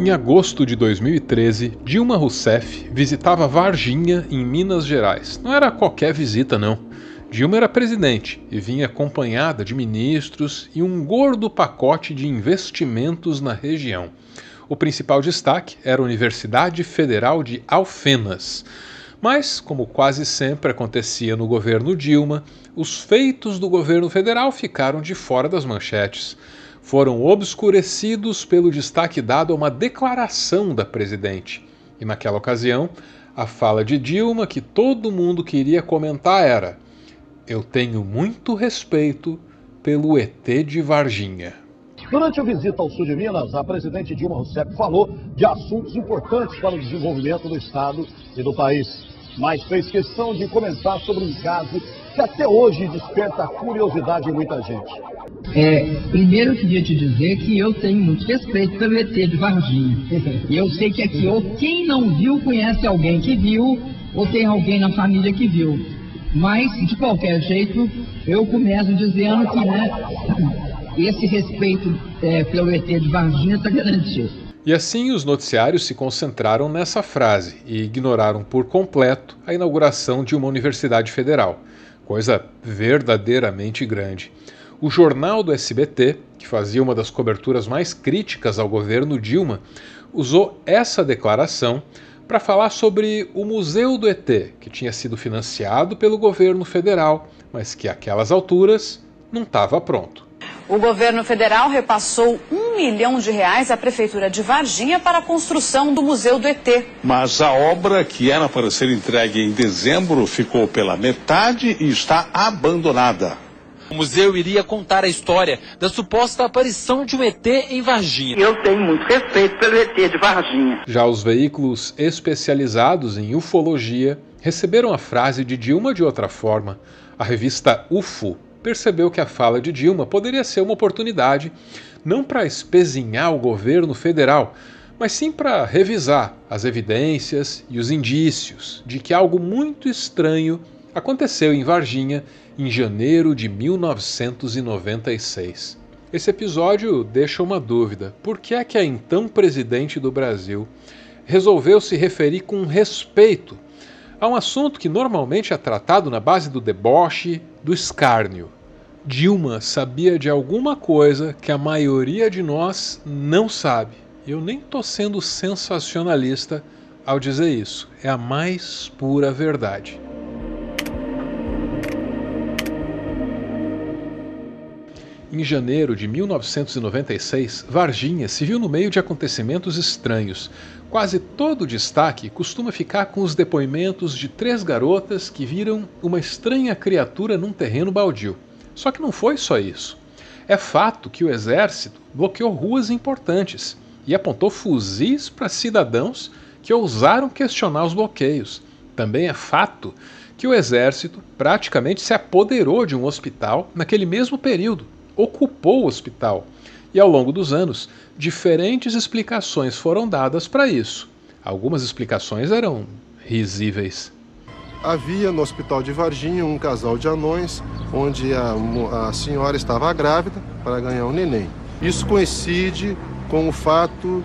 Em agosto de 2013, Dilma Rousseff visitava Varginha, em Minas Gerais. Não era qualquer visita, não. Dilma era presidente e vinha acompanhada de ministros e um gordo pacote de investimentos na região. O principal destaque era a Universidade Federal de Alfenas. Mas, como quase sempre acontecia no governo Dilma, os feitos do governo federal ficaram de fora das manchetes. Foram obscurecidos pelo destaque dado a uma declaração da presidente. E naquela ocasião, a fala de Dilma que todo mundo queria comentar era: "Eu tenho muito respeito pelo ET de Varginha." Durante a visita ao sul de Minas, a presidente Dilma Rousseff falou de assuntos importantes para o desenvolvimento do Estado e do país. Mas fez questão de comentar sobre um caso que até hoje desperta a curiosidade em muita gente. Primeiro eu queria te dizer que eu tenho muito respeito pelo ET de Varginha. E eu sei que aqui, ou quem não viu, conhece alguém que viu, ou tem alguém na família que viu. Mas, de qualquer jeito, eu começo dizendo que, esse respeito pelo ET de Varginha está garantido. E assim os noticiários se concentraram nessa frase e ignoraram por completo a inauguração de uma universidade federal. Coisa verdadeiramente grande. O jornal do SBT, que fazia uma das coberturas mais críticas ao governo Dilma, usou essa declaração para falar sobre o Museu do ET, que tinha sido financiado pelo governo federal, mas que àquelas alturas não estava pronto. O governo federal repassou R$1 milhão à Prefeitura de Varginha para a construção do Museu do ET. Mas a obra, que era para ser entregue em dezembro, ficou pela metade e está abandonada. O museu iria contar a história da suposta aparição de um ET em Varginha. Eu tenho muito respeito pelo ET de Varginha. Já os veículos especializados em ufologia receberam a frase de Dilma de outra forma. A revista UFO percebeu que a fala de Dilma poderia ser uma oportunidade não para espezinhar o governo federal, mas sim para revisar as evidências e os indícios de que algo muito estranho aconteceu em Varginha em janeiro de 1996. Esse episódio deixa uma dúvida. Por que é que a então presidente do Brasil resolveu se referir com respeito a um assunto que normalmente é tratado na base do deboche, do escárnio? Dilma sabia de alguma coisa que a maioria de nós não sabe. Eu nem estou sendo sensacionalista ao dizer isso. É a mais pura verdade. Em janeiro de 1996, Varginha se viu no meio de acontecimentos estranhos. Quase todo o destaque costuma ficar com os depoimentos de 3 garotas que viram uma estranha criatura num terreno baldio. Só que não foi só isso. É fato que o exército bloqueou ruas importantes e apontou fuzis para cidadãos que ousaram questionar os bloqueios. Também é fato que o exército praticamente se apoderou de um hospital naquele mesmo período. Ocupou o hospital. E ao longo dos anos, diferentes explicações foram dadas para isso. Algumas explicações eram risíveis. Havia no hospital de Varginha um casal de anões, onde a senhora estava grávida para ganhar um neném. Isso coincide com o fato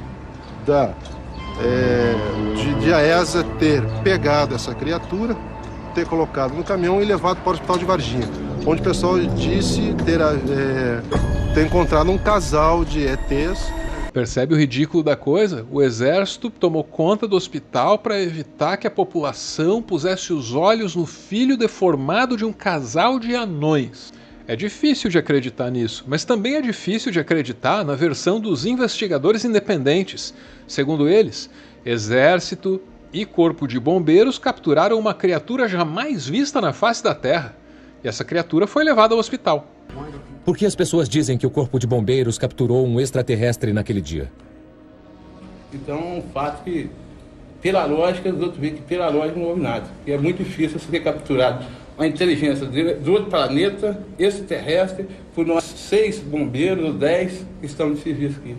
de a ESA ter pegado essa criatura, ter colocado no caminhão e levado para o hospital de Varginha, onde o pessoal disse ter encontrado um casal de ETs. Percebe o ridículo da coisa? O exército tomou conta do hospital para evitar que a população pusesse os olhos no filho deformado de um casal de anões. É difícil de acreditar nisso, mas também é difícil de acreditar na versão dos investigadores independentes. Segundo eles, exército e corpo de bombeiros capturaram uma criatura jamais vista na face da Terra. E essa criatura foi levada ao hospital. Por que as pessoas dizem que o corpo de bombeiros capturou um extraterrestre naquele dia? Então, um fato que, pela lógica, os outros veem que pela lógica não houve nada. E é muito difícil ser capturado uma inteligência de outro planeta, extraterrestre, por nós 6 bombeiros, 10 que estão de serviço aqui.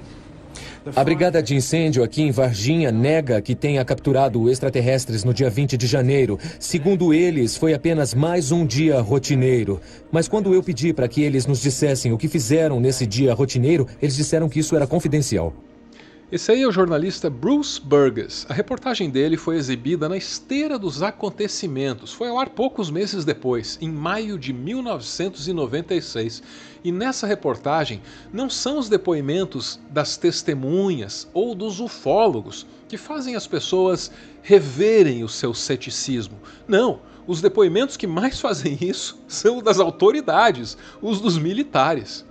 A brigada de incêndio aqui em Varginha nega que tenha capturado extraterrestres no dia 20 de janeiro. Segundo eles, foi apenas mais um dia rotineiro. Mas quando eu pedi para que eles nos dissessem o que fizeram nesse dia rotineiro, eles disseram que isso era confidencial. Esse aí é o jornalista Bruce Burgess. A reportagem dele foi exibida na esteira dos acontecimentos. Foi ao ar poucos meses depois, em maio de 1996. E nessa reportagem não são os depoimentos das testemunhas ou dos ufólogos que fazem as pessoas reverem o seu ceticismo. Não, os depoimentos que mais fazem isso são os das autoridades, os dos militares.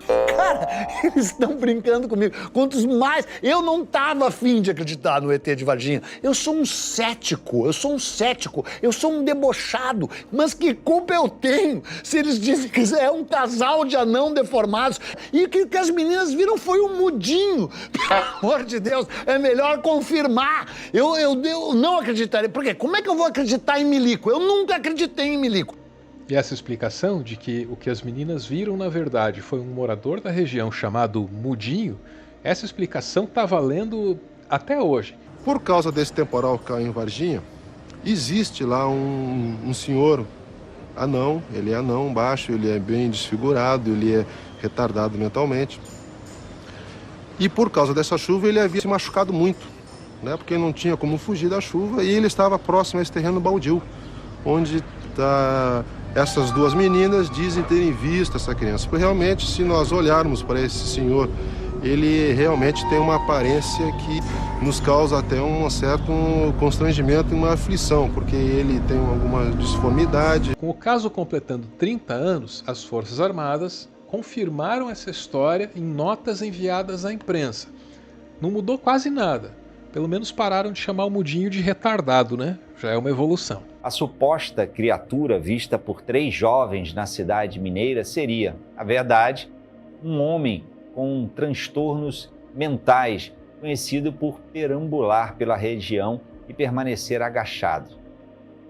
Cara, eles estão brincando comigo. Quantos mais... Eu não estava afim de acreditar no ET de Varginha. Eu sou um cético, eu sou um debochado. Mas que culpa eu tenho se eles dizem que é um casal de anão deformados e que as meninas viram foi um mudinho? Pelo amor de Deus, é melhor confirmar. Eu não acreditaria. Por quê? Como é que eu vou acreditar em milico? Eu nunca acreditei em milico. E essa explicação de que o que as meninas viram na verdade foi um morador da região chamado Mudinho, essa explicação está valendo até hoje. Por causa desse temporal que caiu em Varginha, existe lá um senhor anão, ele é anão, baixo, ele é bem desfigurado, ele é retardado mentalmente. E por causa dessa chuva ele havia se machucado muito, né? Porque não tinha como fugir da chuva e ele estava próximo a esse terreno baldio, onde essas duas meninas dizem terem visto essa criança. Porque realmente, se nós olharmos para esse senhor, ele realmente tem uma aparência que nos causa até um certo constrangimento e uma aflição, porque ele tem alguma disformidade. Com o caso completando 30 anos, as Forças Armadas confirmaram essa história em notas enviadas à imprensa. Não mudou quase nada. Pelo menos pararam de chamar o Mudinho de retardado, né? Já é uma evolução. A suposta criatura vista por 3 jovens na cidade mineira seria, na verdade, um homem com transtornos mentais, conhecido por perambular pela região e permanecer agachado.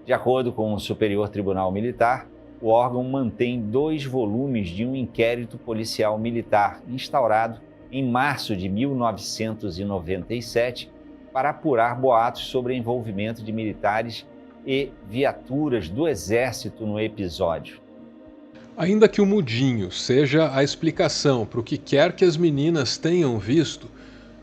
De acordo com o Superior Tribunal Militar, o órgão mantém 2 volumes de um inquérito policial militar instaurado em março de 1997 para apurar boatos sobre o envolvimento de militares e viaturas do Exército no episódio. Ainda que o Mudinho seja a explicação para o que quer que as meninas tenham visto,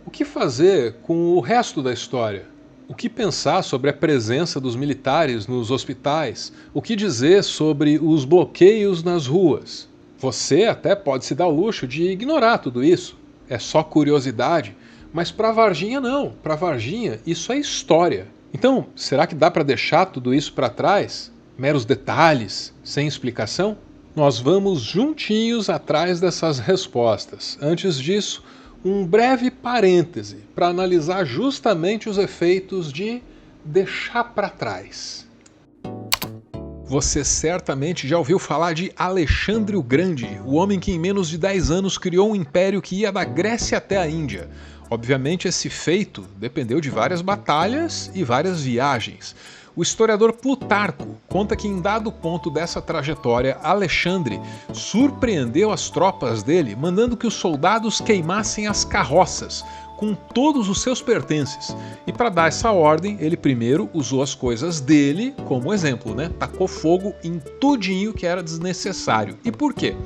o que fazer com o resto da história? O que pensar sobre a presença dos militares nos hospitais? O que dizer sobre os bloqueios nas ruas? Você até pode se dar o luxo de ignorar tudo isso. É só curiosidade. Mas para Varginha não. Para Varginha isso é história. Então, será que dá para deixar tudo isso para trás? Meros detalhes, sem explicação? Nós vamos juntinhos atrás dessas respostas. Antes disso, um breve parêntese para analisar justamente os efeitos de deixar para trás. Você certamente já ouviu falar de Alexandre o Grande, o homem que em menos de 10 anos criou um império que ia da Grécia até a Índia. Obviamente esse feito dependeu de várias batalhas e várias viagens. O historiador Plutarco conta que em dado ponto dessa trajetória, Alexandre surpreendeu as tropas dele, mandando que os soldados queimassem as carroças, com todos os seus pertences. E para dar essa ordem, ele primeiro usou as coisas dele como exemplo, né? Tacou fogo em tudinho que era desnecessário. E por quê?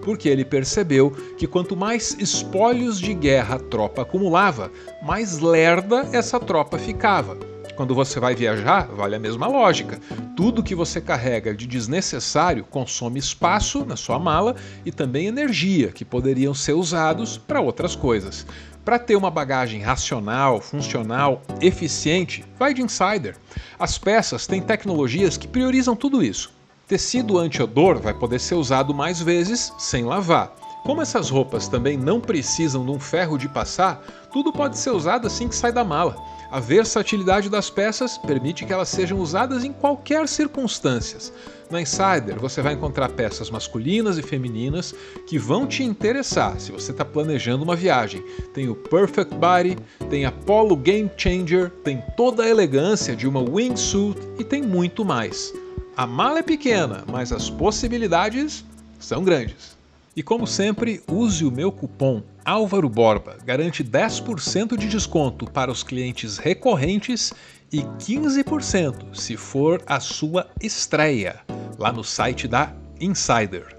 Porque ele percebeu que quanto mais espólios de guerra a tropa acumulava, mais lerda essa tropa ficava. Quando você vai viajar, vale a mesma lógica. Tudo que você carrega de desnecessário consome espaço na sua mala e também energia, que poderiam ser usados para outras coisas. Para ter uma bagagem racional, funcional, eficiente, vai de Insider. As peças têm tecnologias que priorizam tudo isso. Tecido anti-odor vai poder ser usado mais vezes sem lavar. Como essas roupas também não precisam de um ferro de passar, tudo pode ser usado assim que sai da mala. A versatilidade das peças permite que elas sejam usadas em qualquer circunstância. Na Insider você vai encontrar peças masculinas e femininas que vão te interessar se você está planejando uma viagem. Tem o Perfect Body, tem a Polo Game Changer, tem toda a elegância de uma wingsuit e tem muito mais. A mala é pequena, mas as possibilidades são grandes. E como sempre, use o meu cupom Álvaro Borba, garante 10% de desconto para os clientes recorrentes e 15% se for a sua estreia, lá no site da Insider.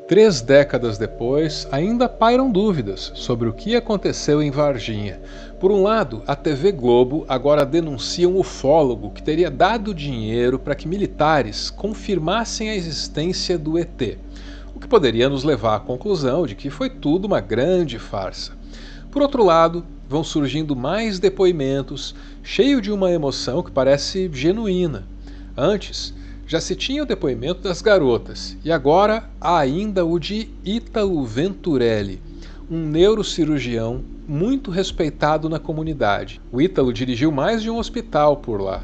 3 décadas depois, ainda pairam dúvidas sobre o que aconteceu em Varginha. Por um lado, a TV Globo agora denuncia um ufólogo que teria dado dinheiro para que militares confirmassem a existência do ET, o que poderia nos levar à conclusão de que foi tudo uma grande farsa. Por outro lado, vão surgindo mais depoimentos, cheio de uma emoção que parece genuína. Antes, já se tinha o depoimento das garotas, e agora há ainda o de Ítalo Venturelli, um neurocirurgião muito respeitado na comunidade. O Ítalo dirigiu mais de um hospital por lá,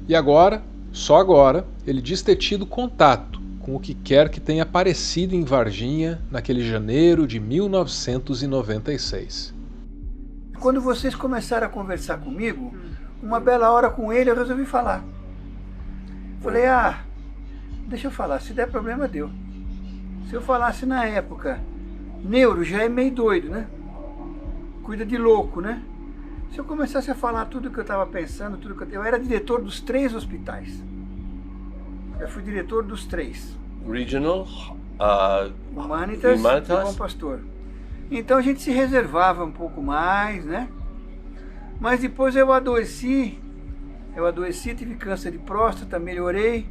e agora, só agora, ele diz ter tido contato com o que quer que tenha aparecido em Varginha naquele janeiro de 1996. Quando vocês começaram a conversar comigo, uma bela hora com ele eu resolvi falar. Falei, deixa eu falar, se der problema deu. Se eu falasse na época, neuro já é meio doido, né? Cuida de louco, né? Se eu começasse a falar tudo o que eu estava pensando, eu era diretor dos 3 hospitais. Eu fui diretor dos 3. Regional, Humanitas e Bom Pastor. Então a gente se reservava um pouco mais, né? Mas depois eu adoeci, tive câncer de próstata, melhorei.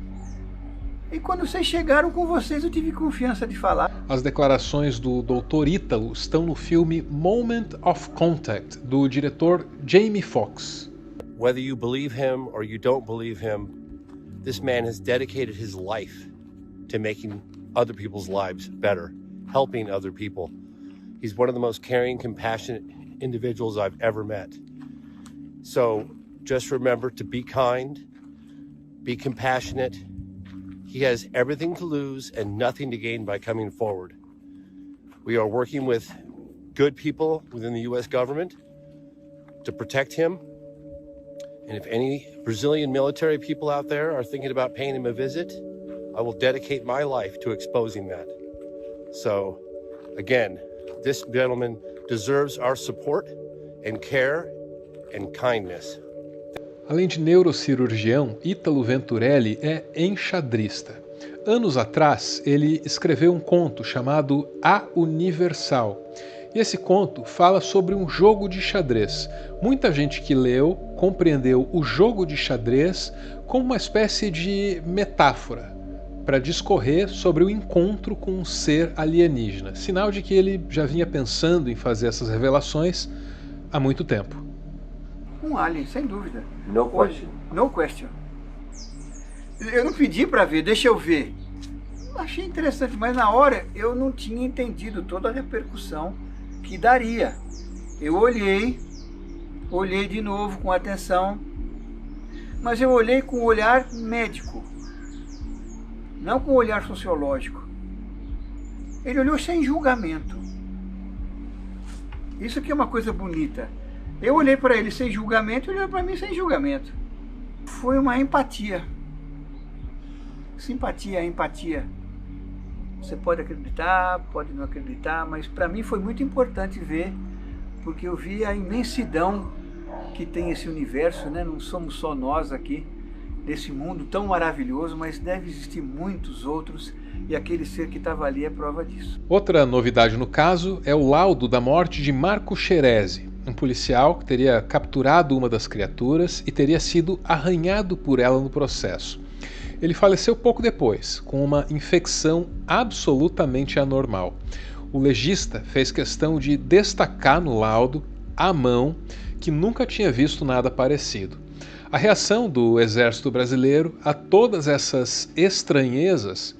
E quando vocês chegaram com vocês, eu tive confiança de falar. As declarações do Dr. Ítalo estão no filme Moment of Contact, do diretor Jamie Foxx. Whether you believe him or you don't believe him, this man has dedicated his life to making other people's lives better, helping other people. He's one of the most caring, compassionate individuals I've ever met. So just remember to be kind, be compassionate. He has everything to lose and nothing to gain by coming forward. We are working with good people within the U.S. government to protect him. And if any Brazilian military people out there are thinking about paying him a visit, I will dedicate my life to exposing that. So, again, this gentleman deserves our support and care and kindness. Além de neurocirurgião, Ítalo Venturelli é enxadrista. Anos atrás, ele escreveu um conto chamado A Universal. E esse conto fala sobre um jogo de xadrez. Muita gente que leu compreendeu o jogo de xadrez como uma espécie de metáfora para discorrer sobre o encontro com um ser alienígena. Sinal de que ele já vinha pensando em fazer essas revelações há muito tempo. Um alien, sem dúvida. No question. No question. Eu não pedi para ver, deixa eu ver. Achei interessante, mas na hora eu não tinha entendido toda a repercussão que daria. Eu olhei de novo com atenção, mas eu olhei com o olhar médico, não com o olhar sociológico. Ele olhou sem julgamento. Isso aqui é uma coisa bonita. Eu olhei para ele sem julgamento, ele olhou para mim sem julgamento. Foi uma empatia. Simpatia, empatia. Você pode acreditar, pode não acreditar, mas para mim foi muito importante ver, porque eu vi a imensidão que tem esse universo, né? Não somos só nós aqui, desse mundo tão maravilhoso, mas deve existir muitos outros, e aquele ser que estava ali é prova disso. Outra novidade no caso é o laudo da morte de Marco Xerezi, um policial que teria capturado uma das criaturas e teria sido arranhado por ela no processo. Ele faleceu pouco depois, com uma infecção absolutamente anormal. O legista fez questão de destacar no laudo, à mão, que nunca tinha visto nada parecido. A reação do Exército Brasileiro a todas essas estranhezas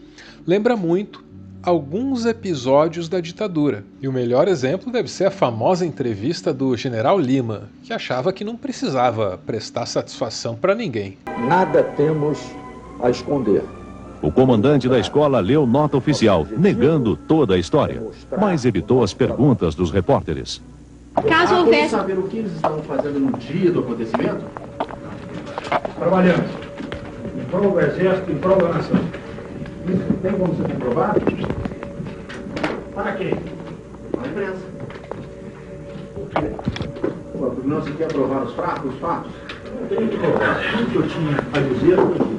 lembra muito alguns episódios da ditadura. E o melhor exemplo deve ser a famosa entrevista do General Lima, que achava que não precisava prestar satisfação para ninguém. Nada temos a esconder. O comandante da escola leu nota oficial, negando toda a história, mas evitou as perguntas dos repórteres. Caso houvesse... saber o que eles estavam fazendo no dia do acontecimento? Trabalhando em prol do Exército, em prol da nação. Isso tem como ser comprovado? Para quem? Para a imprensa. Por quê? Porque não se quer provar os fatos? Não tenho que provar. Tudo que eu tinha a dizer, eu disse.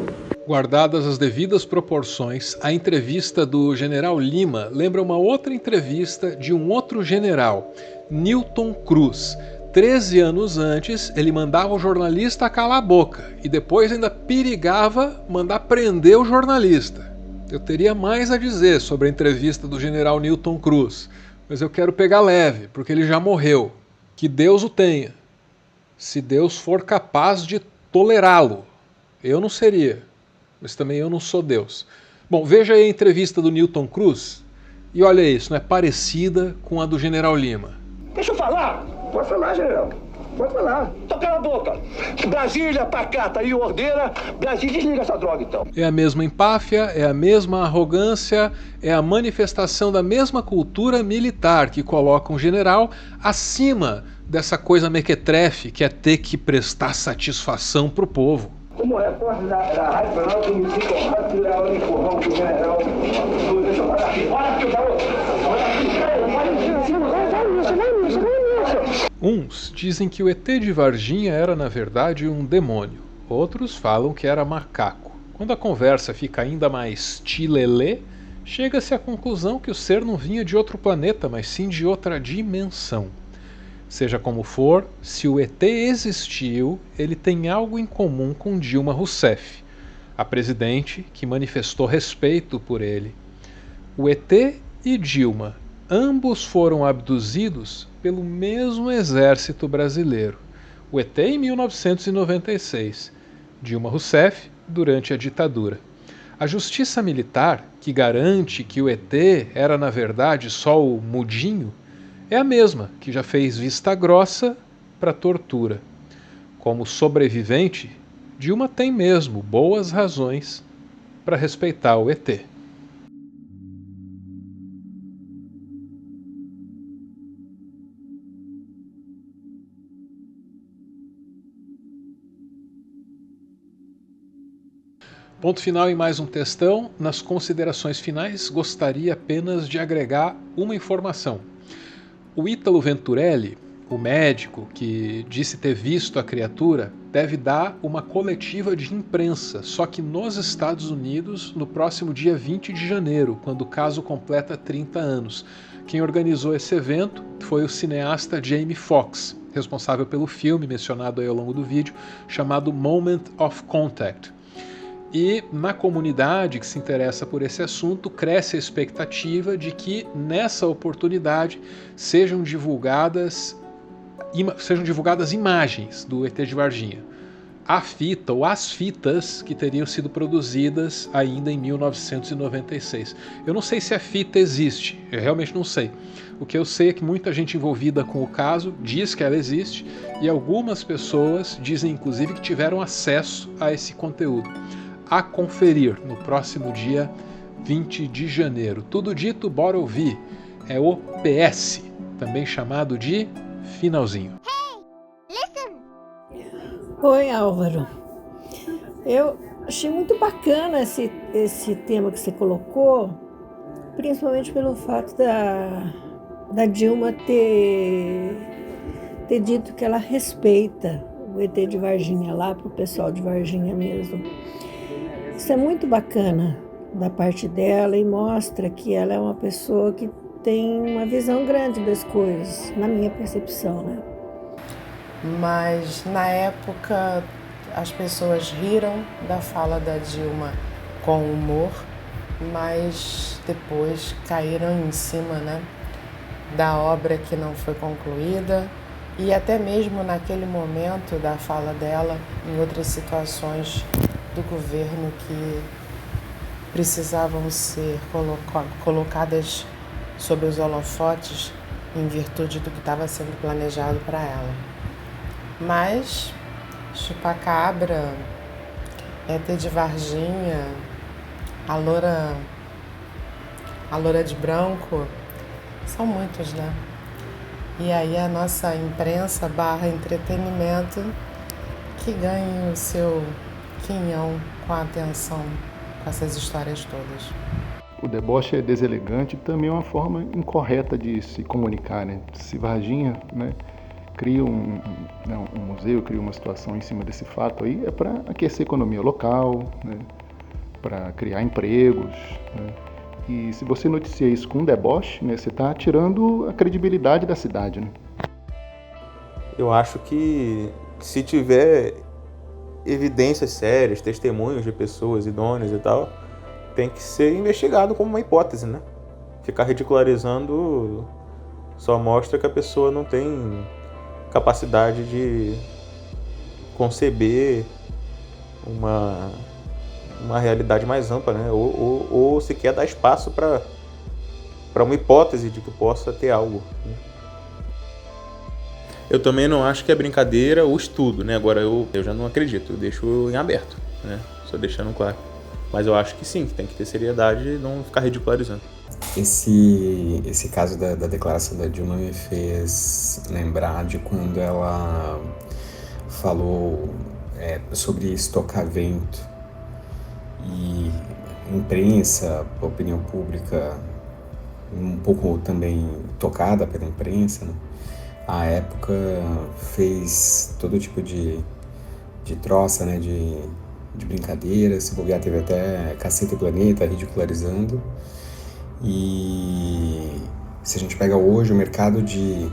Guardadas as devidas proporções, a entrevista do general Lima lembra uma outra entrevista de um outro general, Newton Cruz. 13 anos antes, ele mandava o jornalista calar a boca e depois ainda perigava mandar prender o jornalista. Eu teria mais a dizer sobre a entrevista do general Newton Cruz, mas eu quero pegar leve, porque ele já morreu. Que Deus o tenha, se Deus for capaz de tolerá-lo. Eu não seria, mas também eu não sou Deus. Bom, veja aí a entrevista do Newton Cruz e olha isso, não é parecida com a do general Lima. Deixa eu falar. Pode falar, general. Pode falar. Então cala a boca. Brasília, pacata e ordeira. Brasília, desliga essa droga, então. É a mesma empáfia, é a mesma arrogância, é a manifestação da mesma cultura militar que coloca um general acima dessa coisa mequetrefe que é ter que prestar satisfação pro povo. Como repórter da Rádio Planalto, eu me sinto honrado de dar o empurrão pro general. Deixa eu falar aqui. Olha aqui, garoto. Olha aqui. Uns dizem que o ET de Varginha era na verdade um demônio, outros falam que era macaco. Quando a conversa fica ainda mais tilelê, chega-se à conclusão que o ser não vinha de outro planeta, mas sim de outra dimensão. Seja como for, se o ET existiu, ele tem algo em comum com Dilma Rousseff, a presidente que manifestou respeito por ele. O ET e Dilma, ambos foram abduzidos pelo mesmo exército brasileiro. O ET em 1996, Dilma Rousseff durante a ditadura. A justiça militar, que garante que o ET era na verdade só o mudinho, é a mesma que já fez vista grossa para tortura. Como sobrevivente, Dilma tem mesmo boas razões para respeitar o ET. Ponto final em mais um textão. Nas considerações finais, gostaria apenas de agregar uma informação. O Ítalo Venturelli, o médico que disse ter visto a criatura, deve dar uma coletiva de imprensa, só que nos Estados Unidos, no próximo dia 20 de janeiro, quando o caso completa 30 anos. Quem organizou esse evento foi o cineasta Jamie Foxx, responsável pelo filme mencionado aí ao longo do vídeo, chamado Moment of Contact. E na comunidade que se interessa por esse assunto, cresce a expectativa de que nessa oportunidade sejam divulgadas imagens do ET de Varginha. A fita ou as fitas que teriam sido produzidas ainda em 1996. Eu não sei se a fita existe, eu realmente não sei. O que eu sei é que muita gente envolvida com o caso diz que ela existe e algumas pessoas dizem inclusive que tiveram acesso a esse conteúdo. A conferir no próximo dia 20 de janeiro. Tudo dito, bora ouvir. É o PS, também chamado de finalzinho. Oi, Álvaro. Eu achei muito bacana esse tema que você colocou, principalmente pelo fato da Dilma ter dito que ela respeita o ET de Varginha lá, para o pessoal de Varginha mesmo. Isso é muito bacana da parte dela e mostra que ela é uma pessoa que tem uma visão grande das coisas, na minha percepção, né? Mas na época as pessoas riram da fala da Dilma com humor, mas depois caíram em cima, né, da obra que não foi concluída e até mesmo naquele momento da fala dela em outras situações do governo que precisavam ser colocadas sob os holofotes em virtude do que estava sendo planejado para ela. Mas chupacabra, ET de Varginha, a loura de branco, são muitos, né? E aí a nossa imprensa / entretenimento que ganha o seu quinhão com a atenção com essas histórias todas. O deboche é deselegante e também é uma forma incorreta de se comunicar, né? Se Varginha, né, cria um museu, cria uma situação em cima desse fato aí, é para aquecer a economia local, né? para criar empregos, né? E se você noticia isso com um deboche, né, você está tirando a credibilidade da cidade, né? Eu acho que se tiver evidências sérias, testemunhos de pessoas idôneas e tal, tem que ser investigado como uma hipótese, né? Ficar ridicularizando só mostra que a pessoa não tem capacidade de conceber uma realidade mais ampla, né? Ou sequer dar espaço para uma hipótese de que possa ter algo, né? Eu também não acho que é brincadeira o estudo, né? Agora eu já não acredito, eu deixo em aberto, né? Só deixando claro. Mas eu acho que sim, que tem que ter seriedade e não ficar ridicularizando. Esse caso da declaração da Dilma me fez lembrar de quando ela falou sobre estocar vento. E imprensa, opinião pública, um pouco também tocada pela imprensa, né? A época fez todo tipo de troça, né? De brincadeira, se bobear teve até Caceta e Planeta ridicularizando. E se a gente pega hoje o mercado de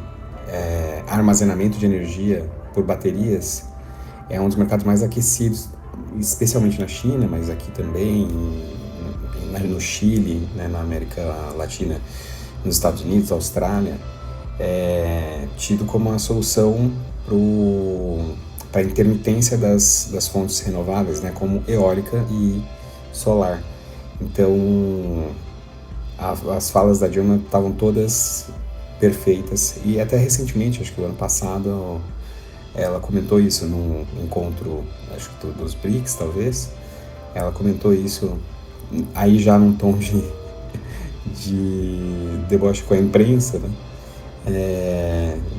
armazenamento de energia por baterias, é um dos mercados mais aquecidos, especialmente na China, mas aqui também, no Chile, né, na América Latina, nos Estados Unidos, Austrália, tido como uma solução para a intermitência das fontes renováveis, né, como eólica e solar. Então, as falas da Dilma estavam todas perfeitas, e até recentemente, acho que o ano passado, ela comentou isso num encontro, acho que dos BRICS, talvez. Ela comentou isso aí já num tom de deboche com a imprensa, né?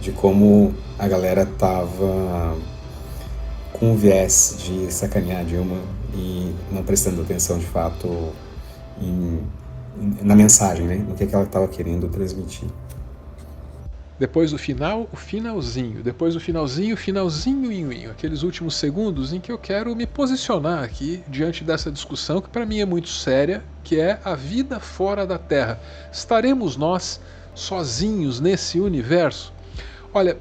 De como a galera tava com o viés de sacanear a Dilma e não prestando atenção de fato na mensagem, né? No que ela estava querendo transmitir. Depois do final, o finalzinho. Depois do finalzinho, o finalzinho. Aqueles últimos segundos em que eu quero me posicionar aqui diante dessa discussão que para mim é muito séria, que é a vida fora da Terra. Estaremos nós sozinhos nesse universo? Olha,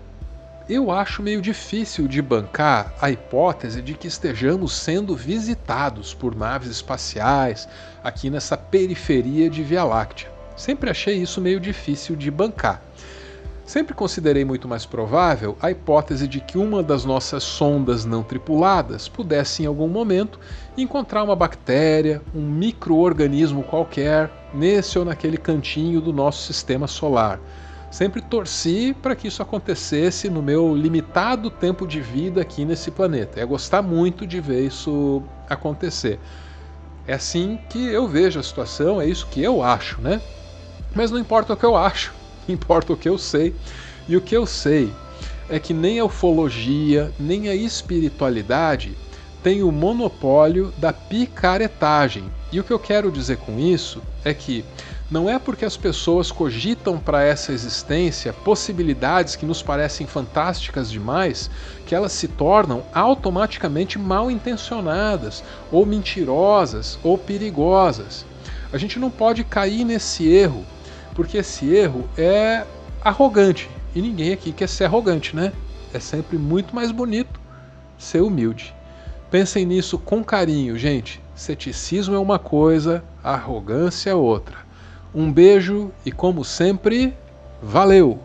eu acho meio difícil de bancar a hipótese de que estejamos sendo visitados por naves espaciais aqui nessa periferia de Via Láctea. Sempre achei isso meio difícil de bancar. Sempre considerei muito mais provável a hipótese de que uma das nossas sondas não tripuladas pudesse em algum momento encontrar uma bactéria, um micro-organismo qualquer, nesse ou naquele cantinho do nosso sistema solar. Sempre torci para que isso acontecesse no meu limitado tempo de vida aqui nesse planeta. Ia gostar muito de ver isso acontecer. É assim que eu vejo a situação, é isso que eu acho, né? Mas não importa o que eu acho. Importa o que eu sei, e o que eu sei é que nem a ufologia, nem a espiritualidade tem o monopólio da picaretagem. E o que eu quero dizer com isso é que não é porque as pessoas cogitam para essa existência possibilidades que nos parecem fantásticas demais que elas se tornam automaticamente mal intencionadas, ou mentirosas, ou perigosas. A gente não pode cair nesse erro, porque esse erro é arrogante, e ninguém aqui quer ser arrogante, né? É sempre muito mais bonito ser humilde. Pensem nisso com carinho, gente. Ceticismo é uma coisa, arrogância é outra. Um beijo e, como sempre, valeu!